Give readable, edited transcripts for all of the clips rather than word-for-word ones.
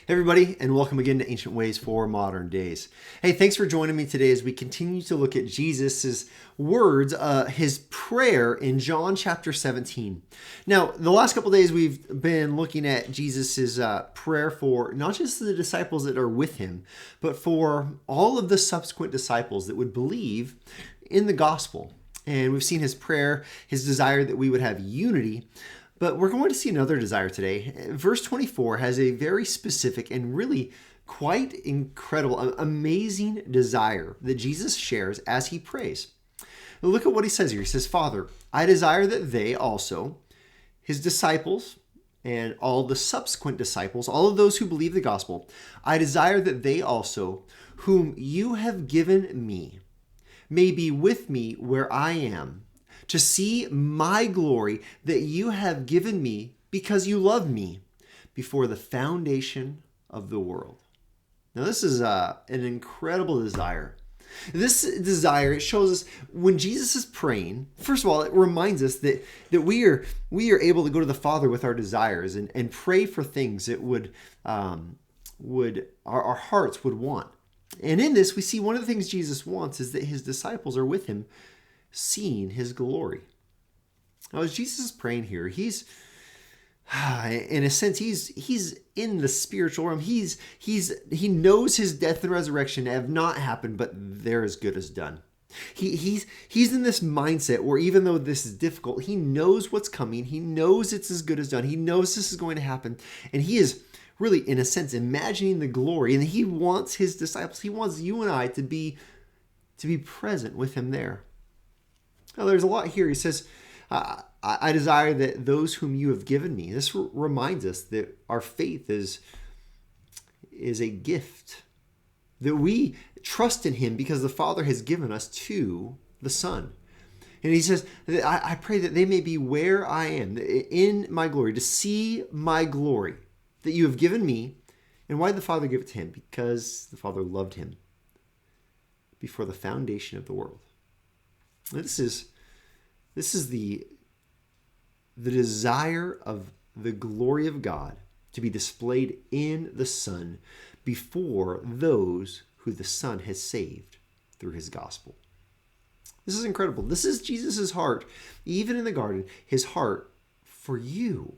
Hey everybody, and welcome again to Ancient Ways for Modern Days. Hey, thanks for joining me today as we continue to look at Jesus' words, his prayer in John chapter 17. Now, the last couple days we've been looking at Jesus' prayer for not just the disciples that are with him, but for all of the subsequent disciples that would believe in the gospel. And we've seen his prayer, his desire that we would have unity. But we're going to see another desire today. Verse 24 has a very specific and really quite incredible, amazing desire that Jesus shares as he prays. Look at what he says here. He says, Father, I desire that they also, his disciples, and all the subsequent disciples, all of those who believe the gospel, I desire that they also, whom you have given me, may be with me where I am, to see my glory that you have given me because you loved me before the foundation of the world. Now, this is an incredible desire. This desire, it shows us when Jesus is praying, first of all, it reminds us that we are able to go to the Father with our desires and pray for things that our hearts would want. And in this, we see one of the things Jesus wants is that his disciples are with him, seeing his glory. Now, as Jesus is praying here, he's in a sense he's in the spiritual realm. He knows his death and resurrection have not happened, but they're as good as done. He's in this mindset where even though this is difficult, he knows what's coming. He knows it's as good as done. He knows this is going to happen, and he is really, in a sense, imagining the glory. And he wants his disciples. He wants you and I to be present with him there. Now, there's a lot here. He says, I desire that those whom you have given me. This reminds us that our faith is a gift, that we trust in him because the Father has given us to the Son. And he says, I pray that they may be where I am, in my glory, to see my glory that you have given me. And why did the Father give it to him? Because the Father loved him before the foundation of the world. This is the desire of the glory of God to be displayed in the Son before those who the Son has saved through his gospel. This is incredible. This is Jesus' heart, even in the garden, his heart for you.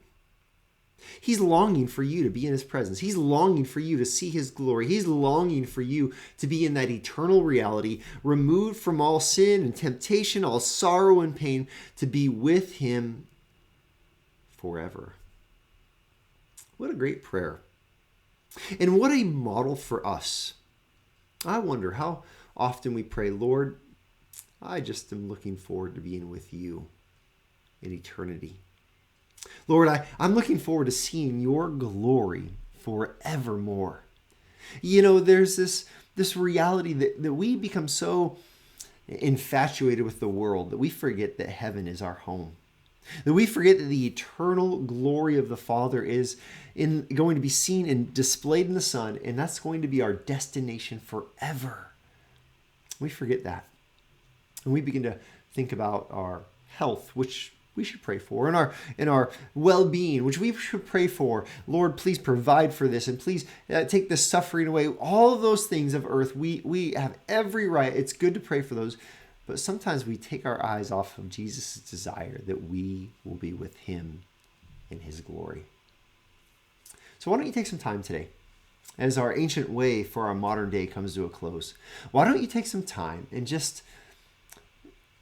He's longing for you to be in his presence. He's longing for you to see his glory. He's longing for you to be in that eternal reality, removed from all sin and temptation, all sorrow and pain, to be with him forever. What a great prayer. And what a model for us. I wonder how often we pray, Lord, I just am looking forward to being with you in eternity. Lord, I'm looking forward to seeing your glory forevermore. You know, there's this reality that we become so infatuated with the world that we forget that heaven is our home. That we forget that the eternal glory of the Father is going to be seen and displayed in the Son, and that's going to be our destination forever. We forget that. And we begin to think about our health, which we should pray for, in our well-being, which we should pray for. Lord, please provide for this, and please take this suffering away. All of those things of earth, we have every right. It's good to pray for those, but sometimes we take our eyes off of Jesus' desire that we will be with him in his glory. So why don't you take some time today, as our ancient way for our modern day comes to a close? Why don't you take some time and just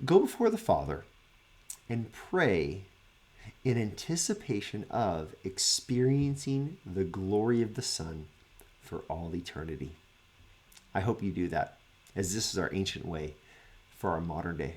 go before the Father and pray in anticipation of experiencing the glory of the Son for all eternity. I hope you do that, as this is our ancient way for our modern day.